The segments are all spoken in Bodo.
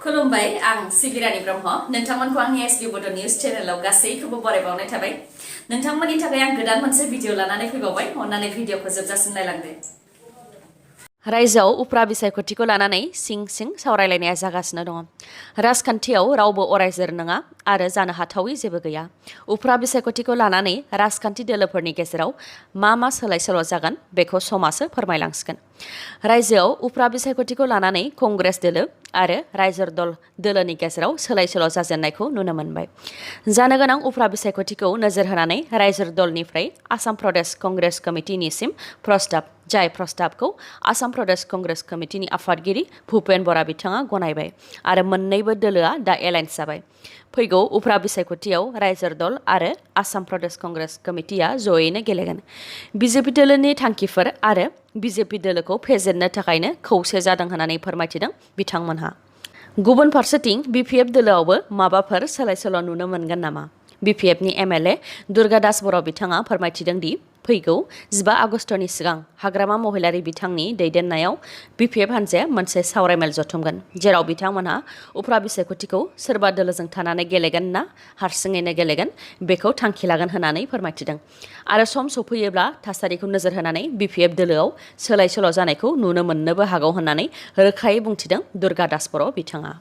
खुलुमबाय आं सिबिरानि ब्रह्म नोंथांमोनखौ आंनि sbbodonews चेनेलाव गासैखौबो बरायबावनाय थाबाय नोंथांमोननि थाखाय आं गोदान मोनसे भिडिअ लानानै फैबावबाय अन्नानै भिडिअखौ जोबजासिम नायलांदो रायजोआव उफ्रा बिसायख'थिखौ लानानै सिं सावरायलायनाया जागासिनो दङ राजखान्थियाव रावबो अरायजोर नङा आरो जानो हाथावै जेबो गैया उफ्रा बिसायख'थिखौ लानानै राजखान्थि दोलोफोरनि गेजेराव मा सोलाय-सोल' जागोन बेखौ समासो फोरमायलांसिगोन रायजोआव उफ्रा बिसायख'थिखौ लानानै कंग्रेस दोलो आरो रायजो दोलोनि गेजेराव सोलाय-सोल' जाजेननायखौ नुनो मोनबाय जानो गोनां उफ्रा बिसायख'थिखौ नोजोर होनानै रायजो दलनिफ्राय आसाम प्रदेश कंग्रेस कमिटिनिसिम प्रस्ताब जाय प्रस्ताबखौ आसाम प्रदेश कंग्रेस कमिटिनि आफादगिरि भुपेन बरा बिथाङा गनायबाय आरो मोन्नैबो दोलोआ दा एलायन्स जाबाय फैगौ उफ्रा बिसायख'थियाव रायजो दल आरो आसाम प्रदेश कंग्रेस कमिटिया जयैनो गेलेगोन बिजेपि दोलोनि थांखिफोर आरो बिजेपि दोलोखौ फेजेननो थाखायनो खौसे जादों होननानै फोरमायथिदों बिथांमोनहा गुबुन फारसेथिं बिपिएफ दोलोआवबो माबाफोर सोलाय-सोल' नुनो मोनगोन नामा बिपिएफनि एमएलए दुर्गा दास बर' बिथाङा फोरमायथिदों दि फैगौ 15 आगस्टनि सिगां हाग्रामा महिलारि बिथांनि दैदेननायाव बिपिएफ हान्जाया मोनसे सावरायमेल जथुमगोन जेराव बिथांमोनहा उफ्रा बिसायख'थिखौ सोरबा दोलोजों थानानै गेलेगोन ना हारसिङैनो गेलेगोन बेखौ थांखि लागोन होननानै फोरमायथिदों आरो सम सफैयोब्ला थासारिखौ नोजोर होनानै बिपिएफ दोलोआव सोलाय-सोल' जानायखौ नुनो मोननोबो हागौ होननानै रोखायै बुंथिदों दुर्गा दास बर' बिथाङा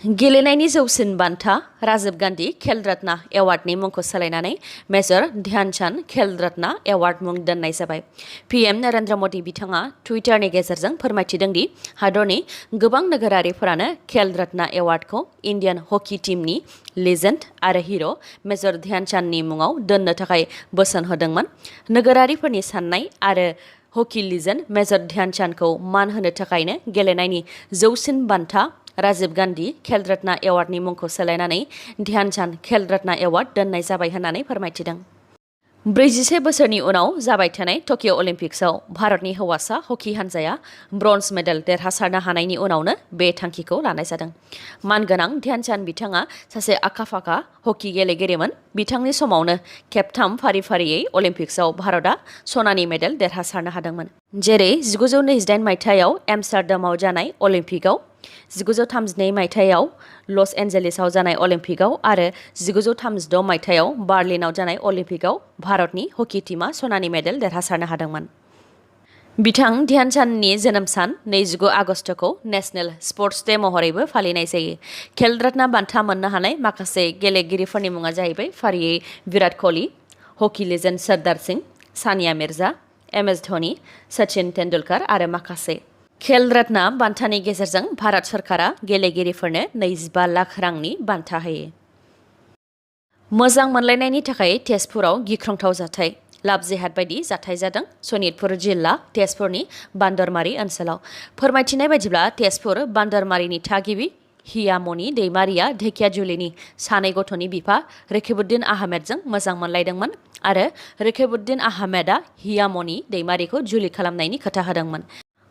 गेलेनायनि जौसिन बान्था राजीव गान्धी खेल रत्न एवार्डनि मुंखौ सोलायनानै मेजर ध्यानचन्द खेल रत्न एवार्ड मुं दोननाय जाबाय पीएम नरेन्द्र मोदी बिथाङा टुइटारनि गेजेरजों फोरमायथिदों दि हादरनि गोबां नोगोरारिफोरानो खेल रत्न एवार्डखौ इन्डियान हकी टीमनि लेजेन्ड आरो हिर' मेजर ध्यानचन्दनि मुङाव दोननो थाखाय बोसोन होदोंमोन नोगोरारिफोरनि साननाय आरो हकी लेजेन्ड मेजर ध्यानचन्दखौ मान होनो थाखायनो गेलेनायनि जौसिन बान्था राजीव गान्धी खेल रत्न एवार्डनि मुंखौ सोलायनानै ध्यानचन्द खेल रत्न एवार्ड दोननाय जाबाय होननानै फोरमायथिदों 41 बोसोरनि उनाव जाबाय थानाय टकिअ अलिम्पिक्सआव भारतनि हौवासा हकी हान्जाया ब्रन्ज मेडेल देरहासारनो हानायनि उनावनो बे थांखिखौ लानाय जादों मानगोनां ध्यानचन्द बिथाङा सासे आखा-फाखा हकी गेलेगिरिमोन बिथांनि समावनो खेबथाम फारि-फारियै अलिम्पिक्सआव भारतआ सनानि मेडेल देरहासारनो हादोंमोन जेरै 1928 मायथाइयाव एम्स्टारडामाव जानाय अलिम्पिकआव 1932 मायथाइयाव लस एन्जेलिसआव जानाय अलिम्पिकआव आरो 1936 मायथाइयाव बार्लिनाव जानाय अलिम्पिकआव भारतनि हकी टीमा सनानि मेडेल देरहासारनो हादोंमोन बिथां ध्यानचन्दनि जोनोम सान 29 आगस्टखौ नेशनेल स्पर्ट्स डे महरैबो फालिनाय जायो खेल रत्न बान्था मोननो हानाय माखासे गेलेगिरिफोरनि मुङा जाहैबाय फारियै विराट कोहली हकी लेजेन्ड सरदार सिंह सानिया मिर्जा एमएस धोनी सचिन तेन्दुलकर आरो माखासे खेल रत्न बान्थानि गेजेरजों भारत सरकारा गेलेगिरिफोरनो 25 लाख रांनि बान्था होयो मोजां मोनलायनायनि थाखाय तेजपुराव गिख्रंथाव जाथाय लाभ जिहाद बायदि जाथाय जादों सनितपुर जिल्ला तेजपुरनि बान्दरमारि ओनसोलाव फोरमायथिनाय बायदिब्ला तेजपुर बान्दरमारिनि थागिबि हियामनि दैमारिया ढेकियाजुलिनि सानै गथ'नि बिफा रेखिबुद्दिन आहमेदजों मोजां मोनलायदोंमोन आरो रेखिबुद्दिन आहमेदा हियामनि दैमारिखौ जुलि खालामनायनि खोथा होदोंमोन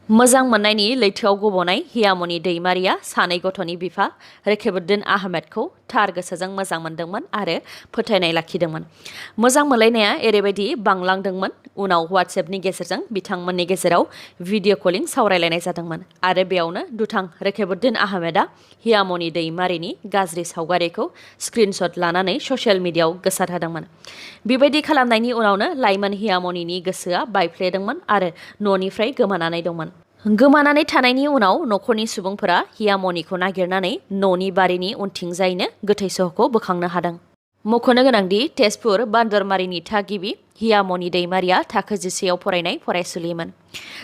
मोजां मोननायनि लैथोआव गब'नाय हियामनि दैमारिया सानै गथ'नि बिफा रेखिबुद्दिन आहमेदखौ थार गोसोजों मोजां मोनदोंमोन आरो फोथायनाय लाखिदोंमोन मोजां मोनलायनाया ओरैबायदि बांलांदोंमोन उनाव वाट्सएपनि गेजेरजों बिथांमोननि गेजेराव भिडिअ कलिं सावरायलायनाय जादोंमोन आरो बेयावनो दुथां रेखिबुद्दिन आहमेदा हियामनि दैमारिनि गाज्रि सावगारिखौ स्क्रिनशट लानानै ससियेल मिडियाआव गोसारहोदोंमोन बेबायदि खालामनायनि उनावनो लाइमोन हियामनिनि गोसोआ बायफ्लेदोंमोन आरो न'निफ्राय गोमानानै दंमोन गोमानानै थानायनि उनाव न'खरनि सुबुंफोरा हियामनिखौ नागिरनानै न'नि बारिनि उनथिंजायनो गोथै सहखौ बोखांनो हादों मख'नो गोनांदि तेजपुर बान्दरमारिनि थागिबि हियामनि दैमारिया थाखो 11आव फरायनाय फरायसुलिमोन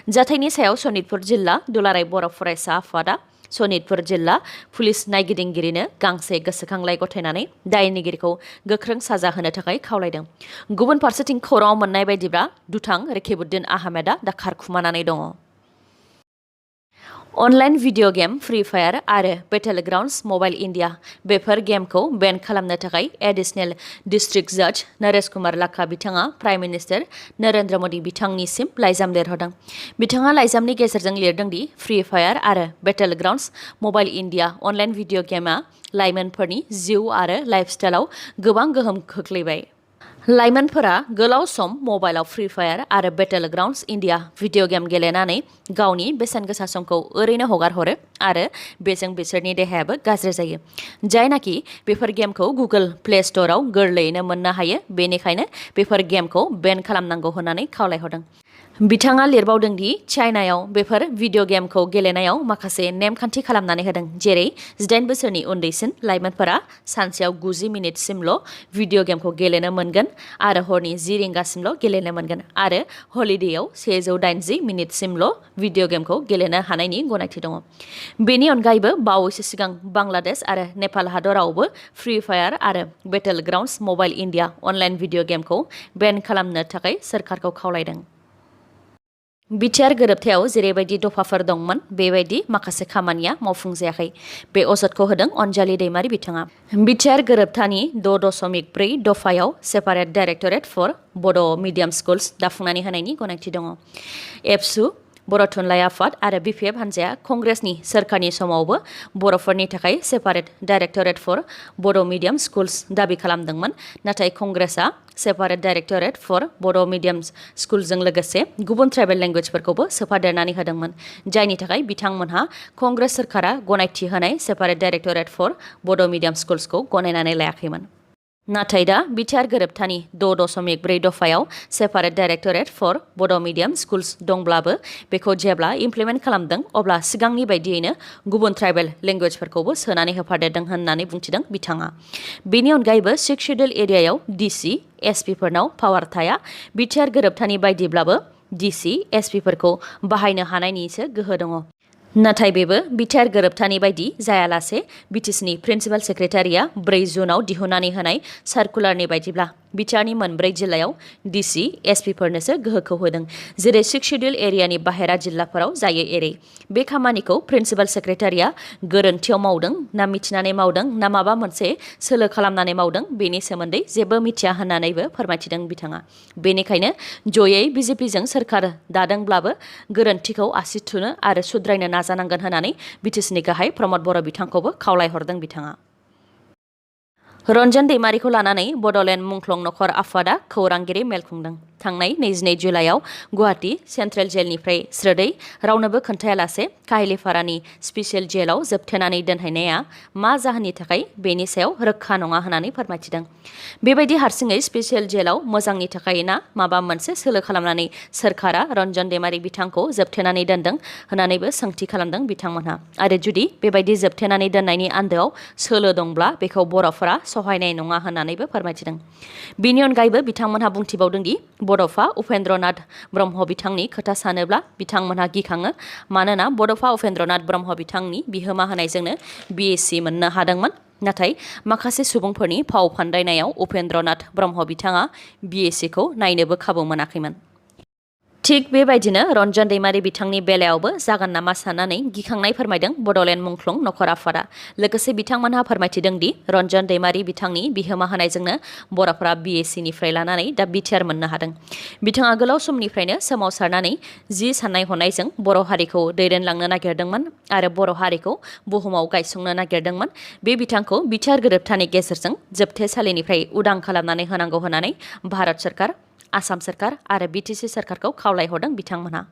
जाथायनि सायाव सनितपुर जिल्ला दुलाराय बर' फरायसा आफादा सनितपुर जिल्ला पुलिस नायगिदिंगिरिनो गांसे गोसोखांलाइ गथायनानै दायनिगिरिखौ गोख्रों साजा होनो थाखाय खावलायदों गुबुन फारसेथिं खौराङाव मोननाय बायदिब्ला दुथां रेखिबुद्दिन आहमेदा दा खारखुमानानै दङ online video game free fire आरो बेटल ग्राउन्ड्स मबाइल इन्डिया बेफोर गेमखौ बेन खालामनो थाखाय एडिशनेल डिस्ट्रिक्ट जाज नरेश कुमार लाखा बिथाङा प्राइम मिनिस्टार नरेन्द्र मोदी बिथांनिसिम लाइजाम लिरहरदों बिथाङा लाइजामनि गेजेरजों लिरदों दि फ्री फायार आरो battle grounds mobile India online video गेमआ लाइमोनफोरनि जिउ आरो लाइफस्टाइलाव गोबां गोहोम खोख्लैबाय लाइमोनफोरा गोलाव सम मबाइलाव फ्री फायार आरो battle grounds India video game गेलेनानै गावनि बेसेन गोसा समखौ ओरैनो हगारहरो आरो बेजों बिसोरनि देहायाबो गाज्रि जायो। जायनाखि बेफोर गेमखौ गुगल प्ले स्टोराव गोरलैयैनो मोननो हायो, बेनिखायनो बेफोर गेमखौ बेन खालामनांगौ होननानै खावलायहरदों। बिथाङा लिरबावदों दि चाइनायाव बेफोर भिडिअ गेमखौ गेलेनायाव माखासे नेमखान्थि खालामनानै होदों, जेरै 18 बोसोरनि उन्दैसिन लाइमोनफोरा सानसेयाव 90 मिनिटसिमल' भिडिअ गेमखौ गेलेनो मोनगोन आरो हरनि 10 रिंगासिमल' गेलेनो मोनगोन आरो हलिडेयाव 180 मिनिटसिमल' भिडिअ गेमखौ गेलेनो हानायनि गनायथि दङ। बेनि अनगायैबो बावैसो सिगां बांलादेश आरो नेपाल हादरावबो फ्री फायार आरो battle grounds mobile India online video गेमखौ बेन खालामनो थाखाय सोरखारखौ खावलायदों। बिटिआर गोरोबथायाव जेरैबायदि दफाफोर दंमोन, बेबायदि माखासे खामानिया मावफुंजायाखै। बे अजदखौ होदों अनजालि दैमारि बिथाङा। बिटिआर गोरोबथानि 6.4 दफायाव सेपारेट डाइरेक्टरेट फर बड' मिडियाम स्कुल्स दाफुंनानै होनायनि गनायथि दङ। एबसु, बर' थुनलाइ आफाद आरो बिपिएफ हान्जाया कंग्रेसनि सोरखारनि समावबो बर'फोरनि थाखाय सेपारेट डाइरेक्टरेट फर बड' मिडियाम स्कुल्स दाबि खालामदोंमोन, नाथाय कंग्रेसआ सेपारेट डाइरेक्टरेट फर बड' मिडियाम स्कुलजों लोगोसे गुबुन ट्राइबेल लेंगुवेजफोरखौबो सोफादेरनानै होदोंमोन, जायनि थाखाय बिथांमोनहा कंग्रेस सोरखारा गनायथि होनाय सेपारेट डाइरेक्टरेट फर बड' मिडियाम स्कुल्सखौ गनायनानै लायाखैमोन। नाथाय दा बिटिआर गोरोबथानि 6.4 दफायाव सेपारेट डाइरेक्टरेट फर बड' मिडियाम स्कुल्स दंब्लाबो बेखौ जेब्ला इमप्लिमेन्ट खालामदों अब्ला सिगांनि बायदियैनो गुबुन ट्राइबेल लेंगुवेजफोरखौबो सोनानै होफादेरदों होननानै बुंथिदों बिथाङा। बेनि अनगायैबो 6 शेड्युल एरियायाव डिसि एसपिफोरनाव पावार थाया। बिटिआर गोरोबथानि बायदिब्लाबो डिसि एसपिफोरखौ बाहायनो हानायनिसो गोहो दङ। नाथाय बेबो बिटिआर गोरोबथानि बायदि जायालासे बिटिसिनि प्रिन्सिपाल सेक्रेटारिया 4 जुनाव दिहुननानै होनाय सार्कुलारनि बायदिब्ला बिटिआरनि मोनब्रै जिल्लायाव डिसि एसपिफोरनोसो गोहोखौ होदों, जेरै 6 शेड्युल एरियानि बाहेरा जिल्लाफोराव जायो एरै। बे खामानिखौ प्रिन्सिपाल सेक्रेटारिया गोरोन्थियाव मावदों ना मिथिनानै मावदों ना माबा मोनसे सोलो खालामनानै मावदों, बेनि सोमोन्दै जेबो मिथिया होननानैबो फोरमायथिदों बिथाङा। बेनिखायनो जयै बिजेपिजों सोरखार दादोंब्लाबो गोरोन्थिखौ आसि थुनो आरो सुद्रायनो नाजानांगोन होननानै बिटिसिनि गाहाय प्रमद बर' बिथांखौबो खावलायहरदों बिथाङा। रन्जन दैमारिखौ लानानै बड'लेण्ड मुंख्लं नखर आफादा खौरांगिरि मेल खुंदों। थांनाय 22 जुलाइआव गुवाहाटी सेन्ट्रेल जेलनिफ्राय स्रोदै रावनोबो खोन्थायालासे काहिलिपारानि स्पेसियेल जेलाव जोबथेनानै दोनहैनाया मा जाहोननि थाखाय, बेनि सायाव रोखा नङा होननानै फोरमायथिदों। बेबायदि हारसिङै स्पेसियेल जेलाव मोजांनि थाखाय ना माबा मोनसे सोलो खालामनानै सोरखारा रन्जन दैमारि बिथांखौ जोबथेनानै दोनदों होननानैबो सोंथि खालामदों बिथांमोनहा। आरो जुदि बेबायदि जोबथेनानै दोननायनि आन्दोआव सोलो दंब्ला बेखौ बर'फोरा सहायनाय नङा होननानैबो फोरमायथिदों। बेनि अनगायैबो बिथांमोनहा बुंथिबावदों दि बड'फा उपेन्द्रनाथ ब्रह्म बिथांनि खोथा सानोब्ला बिथांमोनहा गिखाङो, मानोना बड'फा उपेन्द्रनाथ ब्रह्म बिथांनि बिहोमा होनायजोंनो बिएसि मोननो हादोंमोन। नाथाय माखासे सुबुंफोरनि फाव फान्दायनायाव उपेन्द्रनाथ ब्रह्म बिथाङा बिएसिखौ नायनोबो खाबु मोनाखैमोन। थिग बेबायदिनो रन्जन दैमारि बिथांनि बेलायावबो जागोन नामा साननानै गिखांनाय फोरमायदों बड'लेण्ड मुंख्लं नखर आफादा। लोगोसे बिथांमोनहा फोरमायथिदों दि रन्जन दैमारि बिथांनि बिहोमा होनायजोंनो बर'फोरा बिएसिनिफ्राय लानानै दा बिटिआर मोननो हादों। बिथाङा गोलाव समनिफ्रायनो सोमावसारनानै साननाय हनायजों बर' हारिखौ दैदेनलांनो नागिरदोंमोन आरो बर' हारिखौ बुहुमाव गायसंनो नागिरदोंमोन। बे बिथांखौ बिटिआर गोरोबथानि गेजेरजों जोबथेसालिनिफ्राय उदां खालामनानै होनांगौ होननानै भारत सोरखार, आसाम सोरखार आरो बिटिसि सोरखारखौ खावलायहरदों बिथांमोनहा।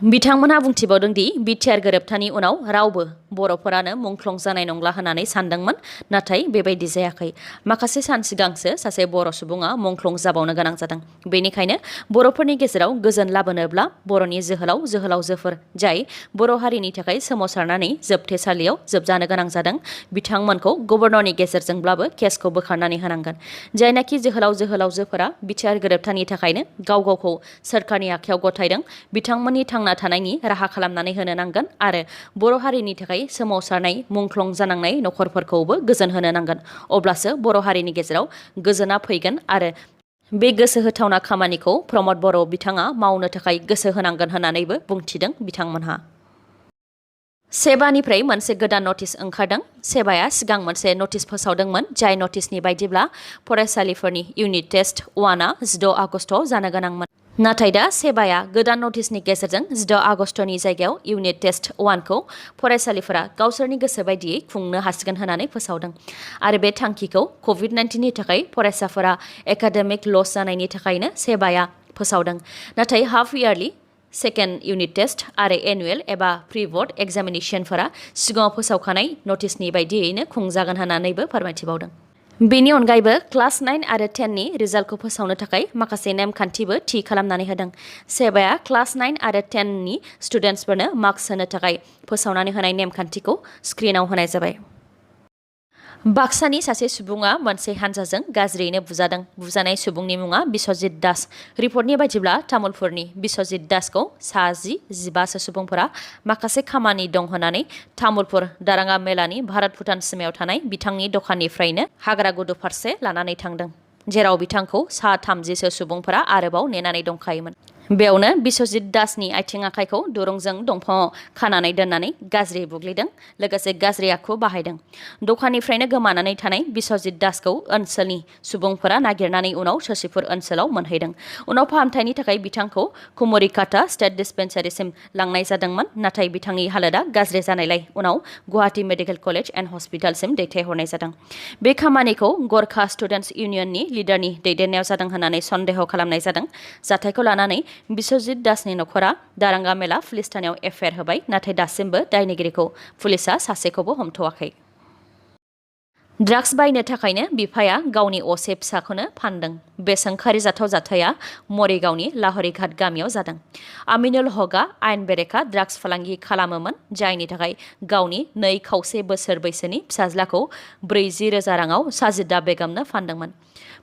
बिथांमोनहा बुंथिबावदों दि बिटिआर गोरोबथानि उनाव रावबो बर'फोरानो मुंख्लं जानाय नंला होननानै सानदोंमोन, नाथाय बेबायदि जायाखै। माखासे सान सिगांसो सासे बर' सुबुङा मुंख्लं जाबावनो गोनां जादों। बेनिखायनो बर'फोरनि गेजेराव गोजोन लाबोनोब्ला बर'नि जोहोलाव जोहोलावजोफोर जाय बर' हारिनि थाखाय सोमावसारनानै जोबथेसालियाव जोबजानो गोनां जादों, बिथांमोनखौ गभर्नरनि गेजेरजोंब्लाबो केसखौ बोखारनानै होनांगोन। जायनाखि जोहोलाव जोहोलावजोफोरा बिटिआर गोरोबथानि थाखायनो गाव गावखौ सोरखारनि आखायाव गथायदों, बिथांमोननि थांना थानायनि राहा खालामनानै होनो नांगोन आरो बर' हारिनि थाखाय सोमावसारनाय मुंख्लं जानांनाय नखरफोरखौबो गोजोन होनो नांगोन। अब्लासो बर' हारिनि गेजेराव गोजोना फैगोन आरो बे गोसो होथावना खामानिखौ प्रमद बर' बिथाङा मावनो थाखाय गोसो होनांगोन होननानैबो बुंथिदों बिथांमोनहा। सेबानिफ्राय मोनसे गोदान नटिस ओंखारदों। सेबाया सिगां मोनसे नटिस फोसावदोंमोन, जाय नटिसनि बायदिब्ला फरायसालिफोरनि इउनिट टेस्ट 1आ 16 आगस्टआव जानो गोनांमोन। नाथाय दा सेबाया गोदान नटिसनि गेजेरजों 16 आगस्टनि जायगायाव इउनिट टेस्ट 1 खौ फरायसालिफोरा गावसोरनि गोसो बायदियै खुंनो हासिगोन होननानै फोसावदों आरो बे थांखिखौ कभिड-19 नि थाखाय फरायसाफोरा एकाडेमिक लस जानायनि थाखायनो सेबाया फोसावदों नाथाय half yearly second unit test आरो एनुवेल एबा प्रि बोर्ड एग्जामिनेशनफोरा सिगाङाव फोसावखानाय नटिसनि बायदियैनो खुंजागोन होननानैबो फोरमायथिबावदों बेनि अनगायैबो क्लास 9 आरो 10 नि रिजाल्टखौ फोसावनो थाखाय माखासे नेमखान्थिबो थि खालामनानै होदों सेबाया क्लास 9 आरो 10 नि स्टुडेन्ट्सफोरनो मार्क्स होनो थाखाय फोसावनानै होनाय नेमखान्थिखौ स्क्रिनाव होनाय जाबाय बाक्सानि सासे सुबुङा मोनसे हानजाजों गाज्रियैनो बुजादों बुजानाय सुबुंनि मुङा बिश्वजित दास रिपर्टनि बायदिब्ला तामुलपुरनि बिश्वजित दासखौ सा 15 सुबुंफोरा माखासे खामानि दं होननानै तामुलपुर दाराङा मेलानि भारत भुटान सीमायाव थानाय बिथांनि दखाननिफ्रायनो हाग्रागुदु फारसे लानानै थांदों जेराव बिथांखौ सा 30 सुबुंफोरा आरोबाव नेनानै दंखायोमोन बेयावनो बिश्वजित दासनि आथिं आखाइखौ दुरुंजों दंफाङाव खानानै दोननानै गाज्रि बुग्लिदों लोगोसे गाज्रि आखु बाहायदों दखाननिफ्रायनो गोमानानै थानाय बिश्वजित दासखौ ओनसोलनि सुबुंफोरा नागिरनानै उनाव शशिपुर ओनसोलाव मोनहैदों उनाव फाहामथायनि थाखाय बिथांखौ कुमरिकाटा स्टेट डिस्पेन्सारिसिम लांनाय जादोंमोन नाथाय बिथांनि हालोदा गाज्रि जानायलाय उनाव गुवाहाटी मेडिकेल कलेज एन्ड हस्पिटालसिम दैथायहरनाय जादों बे खामानिखौ गरखा स्टुडेन्टस इउनियननि लिडारनि दैदेननायाव जादों होननानै सन्देह खालामनाय जादों जाथायखौ लानानै बिश्वजित दासनि नखरा दारांगा मेला पुलिस थानायाव एफआइआर होबाय नाथाय दासिमबो दायनिगिरिखौ पुलिसा सासेखौबो हमथ'वाखै ड्राग्स बायनो थाखायनो बिफाया गावनि असे फिसाखौनो फानदों बे सोंखारि जाथाव जाथाया मरिगावनि लाहरिघाट गामियाव जादों आमिनुल हकआ आयेन बेरेखा ड्राग्स फालांगि खालामोमोन जायनि थाखाय गावनि 2.5 बोसोर बैसोनि फिसाज्लाखौ 40,000 राङाव साजिदा बेगमनो फानदोंमोन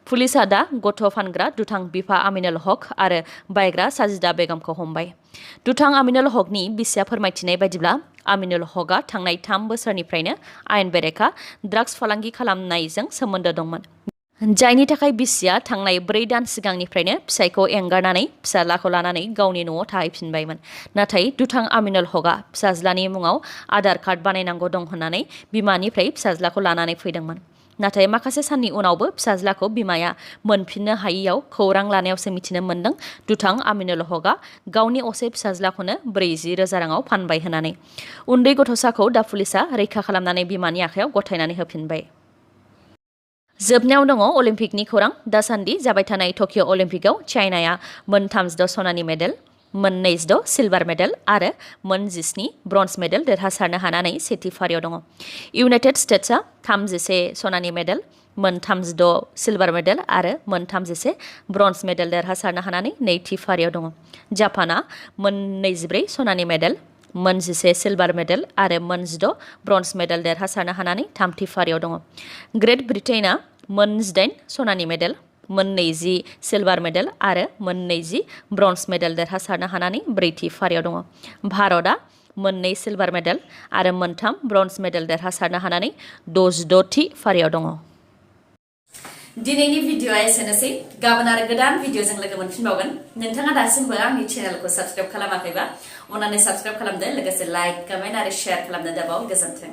पुलिसा दा गथ' फानग्रा दुथां बिफा आमिनुल हक आरो बायग्रा साजिदा बेगमखौ हमबाय दुथां आमिनुल हकनि बिसिया फोरमायथिनाय बायदिब्ला आमिनुल हकआ थांनाय 3 बोसोरनिफ्रायनो आयेन बेरेखा ड्राग्स फालांगि खालामनायजों सोमोन्दो दंमोन जायनि थाखाय बिसिया थांनाय 4 दान सिगांनिफ्रायनो फिसायखौ एंगारनानै फिसाज्लाखौ लानानै गावनि न'आव थाहैफिनबायमोन नाथाय दुथां आमिनुल हकआ फिसाज्लानि मुङाव आधार कार्ड बानायनांगौ दं होननानै बिमानिफ्राय फिसाज्लाखौ लानानै फैदोंमोन नाथाय माखासे साननि उनावबो फिसाज्लाखौ बिमाया मोनफिननो हायैयाव खौरां लानायावसो मिथिनो मोन्दों दुथां आमिनुल हकआ गावनि असे फिसाज्लाखौनो 40,000 राङाव फानबाय होननानै उन्दै गथ'साखौ दा पुलिसा रैखा खालामनानै बिमानि आखायाव गथायनानै होफिनबाय जोबनायाव दङ अलिम्पिकनि खौरां दासान्दि जाबाय थानाय टकिअ अलिम्पिकआव चाइनाया मोन 36 सनानि मेडेल मोन 26 सिलभार मेडेल आरो मोन 17 ब्रन्ज मेडेल देरहासारनो हानानै सेथि फारियाव दङ इउनाइटेड स्टेट्सआ 31 सनानि मेडेल मोन 36 सिलभार मेडेल आरो मोन 31 ब्रन्ज मेडेल देरहासारनो हानानै नैथि फारियाव दङ जापानआ मोन 24 सनानि मेडेल मोन 11 सिलभार मेडेल आरो मोन 16 ब्रन्ज मेडेल देरहासारनो हानानै थामथि फारियाव दङ ग्रेट ब्रिटेनआ मोन 18 सनानि मेडेल मोन 20 सिलभार मेडेल आरो मोन 20 ब्रन्ज मेडेल देरहासारनो हानानै ब्रैथि फारियाव दङ भारतआ मोन 2 सिलभार मेडेल आरो मोन 3 ब्रन्ज मेडेल देरहासारनो हानानै 66थि फारियाव दङ दिनैनि भिडिअआ एसेनोसै गाबोन आरो गोदान भिडिअजों लोगो मोनफिनबावगोन नोंथाङा दासिमबो आंनि चेनेलखौ साबस्क्राइब खालामाखैबा अन्नानै साबस्क्राइब खालामदो लोगोसे लाइक कमेन्ट आरो शेयार खालामनो दाबाव गोजोन्थों